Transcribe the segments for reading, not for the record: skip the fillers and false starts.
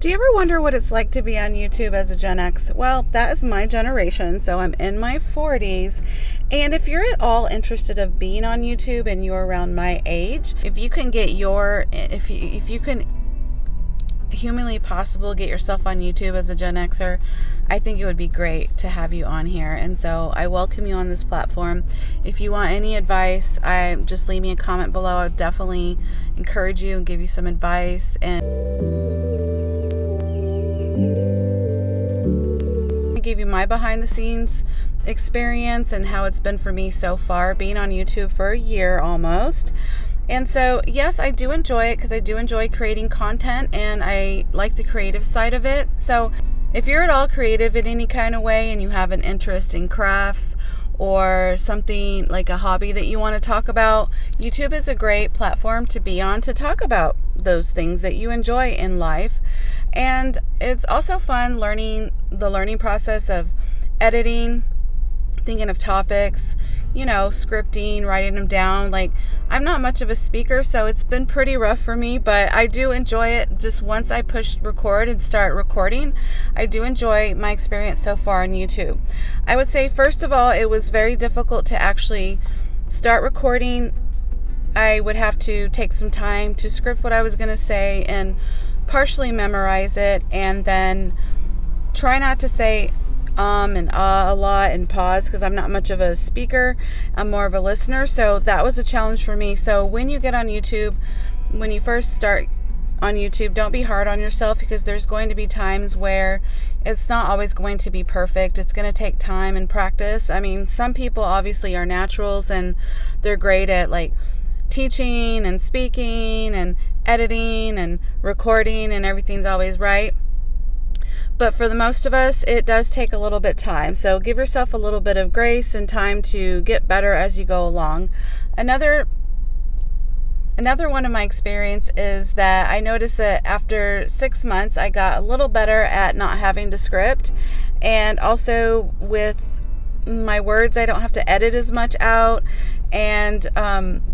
Do you ever wonder what it's like to be on YouTube as a Gen X? Well, that is my generation, so I'm in my 40s. And if you're at all interested of being on YouTube and you're around my age, if you can humanly possible get yourself on YouTube as a Gen Xer, I think it would be great to have you on here. And so I welcome you on this platform. If you want any advice, just leave me a comment below. I'll definitely encourage you and give you some advice. And I give you my behind the scenes experience and how it's been for me so far, being on YouTube for a year almost. And so, yes, I do enjoy it because I do enjoy creating content and I like the creative side of it. So if you're at all creative in any kind of way and you have an interest in crafts or something like a hobby that you want to talk about, YouTube is a great platform to be on to talk about those things that you enjoy in life. And it's also fun learning the learning process of editing, thinking of topics, scripting, writing them down. Like, I'm not much of a speaker, so it's been pretty rough for me, but I do enjoy it. Just once I push record and start recording, I do enjoy my experience so far on YouTube. I would say, first of all, it was very difficult to actually start recording. I would have to take some time to script what I was going to say and partially memorize it, and then try not to say and a lot and pause, because I'm not much of a speaker. I'm more of a listener, so that was a challenge for me. So when you get on YouTube, when you first start on YouTube, don't be hard on yourself, because there's going to be times where it's not always going to be perfect. It's going to take time and practice. I mean, some people obviously are naturals and they're great at like teaching and speaking and editing and recording and everything's always right. But for the most of us, it does take a little bit of time. So give yourself a little bit of grace and time to get better as you go along. Another one of my experience is that I noticed that after 6 months, I got a little better at not having to script. And also with my words, I don't have to edit as much out. And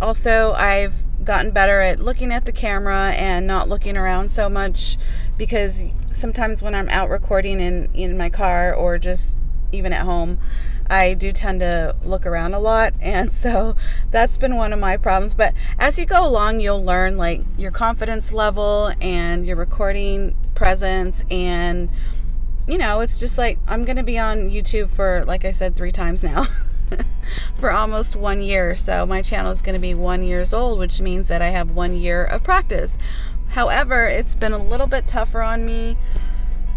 also I've gotten better at looking at the camera and not looking around so much, because sometimes when I'm out recording in my car or just even at home, I do tend to look around a lot. And so that's been one of my problems. But as you go along, you'll learn like your confidence level and your recording presence. And it's just like, I'm going to be on YouTube for, like I said, 3 times now for almost 1 year. So my channel is going to be 1 year old, which means that I have 1 year of practice. However, it's been a little bit tougher on me.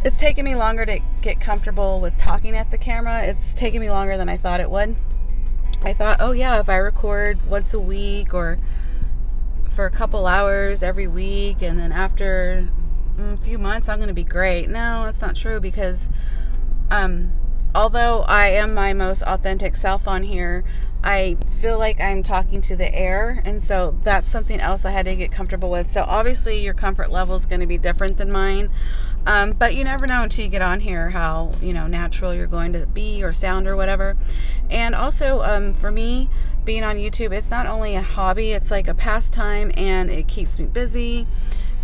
It's taken me longer to get comfortable with talking at the camera. It's taken me longer than I thought it would. I thought, oh yeah, if I record once a week or for a couple hours every week, and then after a few months, I'm going to be great. No, that's not true, because although I am my most authentic self on here, I feel like I'm talking to the air, and so that's something else I had to get comfortable with. So obviously your comfort level is going to be different than mine, but you never know until you get on here how natural you're going to be or sound or whatever. And also for me, being on YouTube, it's not only a hobby, it's like a pastime, and it keeps me busy.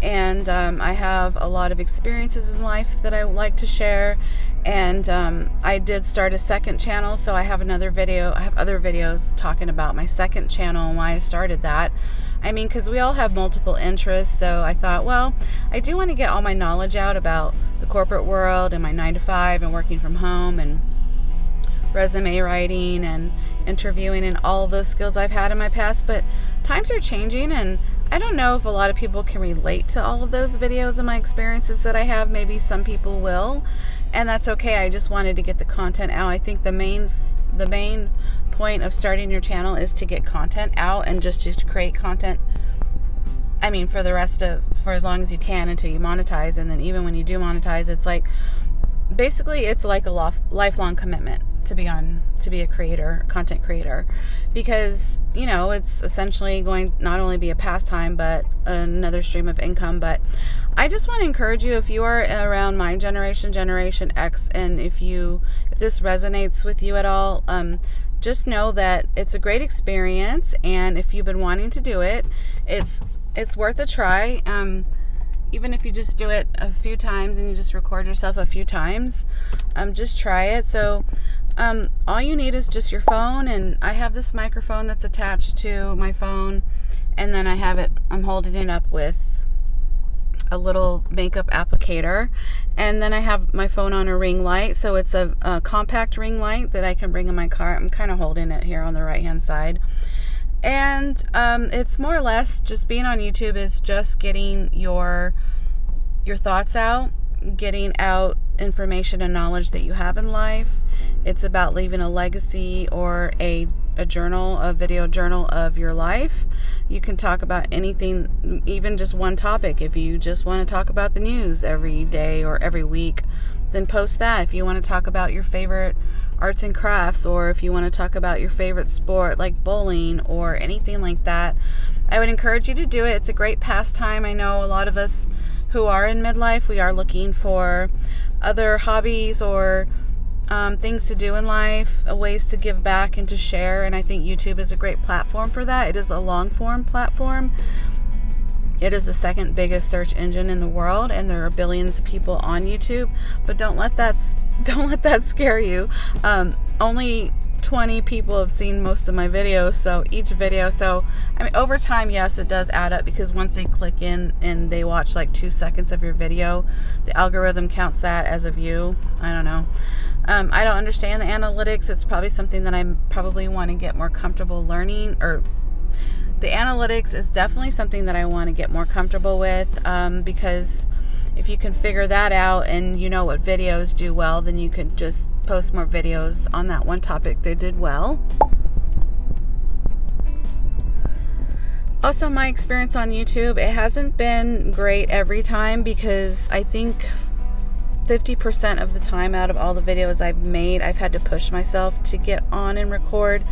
And I have a lot of experiences in life that I would like to share. And I did start a second channel, so I have other videos talking about my second channel and why I started that. I mean, because we all have multiple interests, so I thought, well, I do want to get all my knowledge out about the corporate world and my 9-to-5 and working from home and resume writing and interviewing and all of those skills I've had in my past. But times are changing, and I don't know if a lot of people can relate to all of those videos and my experiences that I have. Maybe some people will, and that's okay. I just wanted to get the content out. I think the main point of starting your channel is to get content out and just to create content. I mean, for as long as you can until you monetize. And then even when you do monetize, it's like, basically it's like a lifelong commitment to be a content creator, because it's essentially going not only be a pastime but another stream of income. But I just want to encourage you, if you are around my generation X, and if this resonates with you at all, just know that it's a great experience, and if you've been wanting to do it, it's worth a try. even if you just do it a few times and you just record yourself a few times, just try it. So all you need is just your phone, and I have this microphone that's attached to my phone, and then I'm holding it up with a little makeup applicator, and then I have my phone on a ring light. So it's a compact ring light that I can bring in my car. I'm kind of holding it here on the right hand side. And it's more or less just being on YouTube is just getting your thoughts out, getting out information and knowledge that you have in life. It's about leaving a legacy or a video journal of your life. You can talk about anything, even just one topic. If you just want to talk about the news every day or every week, then post that. If you want to talk about your favorite arts and crafts, or if you want to talk about your favorite sport like bowling or anything like that, I would encourage you to do it. It's a great pastime. I know a lot of us who are in midlife, we are looking for other hobbies or things to do in life, ways to give back and to share, and I think YouTube is a great platform for that. It is a long form platform. It is the second biggest search engine in the world, and there are billions of people on YouTube. But don't let that scare you. Only 20 people have seen most of my videos, so each video. So I mean, over time, yes, it does add up, because once they click in and they watch like 2 seconds of your video, the algorithm counts that as a view. I don't know. I don't understand the analytics. It's probably something that I probably want to get more comfortable learning, or the analytics is definitely something that I want to get more comfortable with, because if you can figure that out and you know what videos do well, then you could just post more videos on that one topic that did well. Also, my experience on YouTube, it hasn't been great every time, because I think 50% of the time out of all the videos I've made, I've had to push myself to get on and record.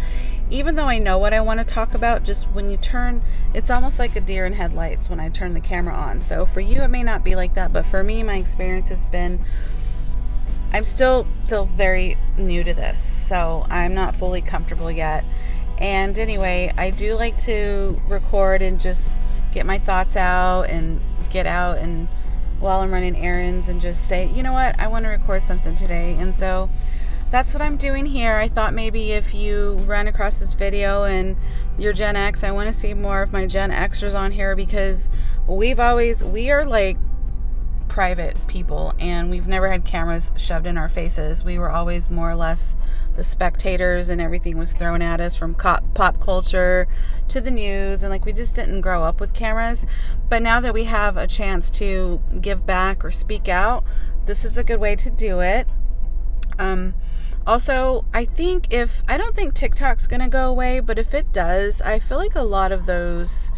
Even though I know what I want to talk about, just when you turn, it's almost like a deer in headlights when I turn the camera on. So for you, it may not be like that, but for me, my experience has been, I'm still feel very new to this, so I'm not fully comfortable yet. And anyway, I do like to record and just get my thoughts out and get out and while I'm running errands and just say, you know what, I want to record something today. And so that's what I'm doing here. I thought maybe if you run across this video and you're Gen X, I want to see more of my Gen Xers on here, because we are like private people, and we've never had cameras shoved in our faces. We were always more or less the spectators, and everything was thrown at us, from pop culture to the news, and like we just didn't grow up with cameras. But now that we have a chance to give back or speak out, this is a good way to do it. Also, I don't think TikTok's gonna go away, but if it does, I feel like a lot of those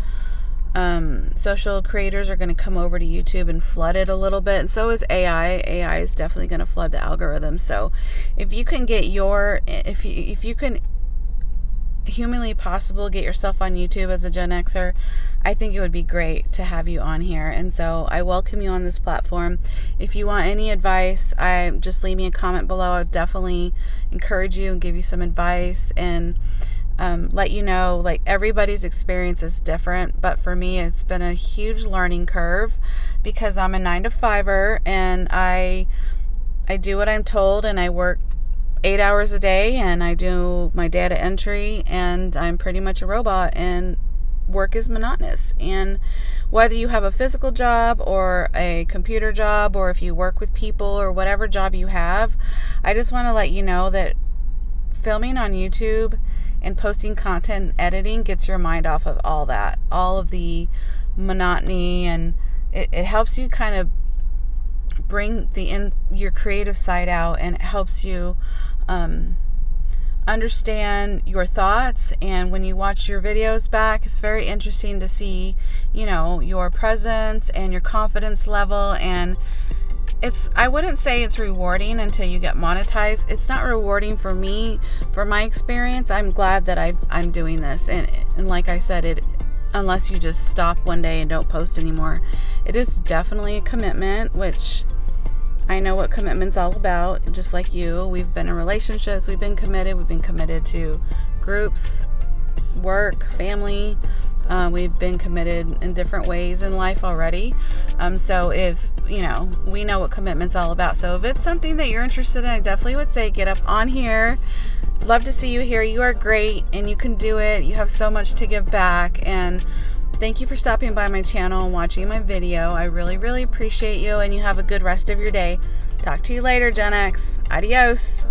social creators are going to come over to YouTube and flood it a little bit, and so is AI. AI is definitely going to flood the algorithm. So if you can get if you can humanly possible get yourself on YouTube as a Gen Xer, I think it would be great to have you on here. And so I welcome you on this platform. If you want any advice, just leave me a comment below. I would definitely encourage you and give you some advice, and let you know, like, everybody's experience is different, but for me, it's been a huge learning curve, because I'm a 9-to-5er, and I do what I'm told, and I work 8 hours a day, and I do my data entry, and I'm pretty much a robot, and work is monotonous. And whether you have a physical job or a computer job, or if you work with people, or whatever job you have, I just want to let you know that filming on YouTube and posting content and editing gets your mind off of all that, all of the monotony, and it helps you kind of bring your creative side out, and it helps you understand your thoughts. And when you watch your videos back, it's very interesting to see, your presence and your confidence level. And I wouldn't say it's rewarding until you get monetized. It's not rewarding for me, for my experience. I'm glad that I'm doing this. And like I said, unless you just stop one day and don't post anymore, it is definitely a commitment, which I know what commitment's all about. Just like you, we've been in relationships, we've been committed to groups, work, family, We've been committed in different ways in life already. So if, you know, we know what commitment's all about. So if it's something that you're interested in, I definitely would say get up on here. Love to see you here. You are great and you can do it. You have so much to give back. And thank you for stopping by my channel and watching my video. I really, really appreciate you, and you have a good rest of your day. Talk to you later, Gen X. Adios.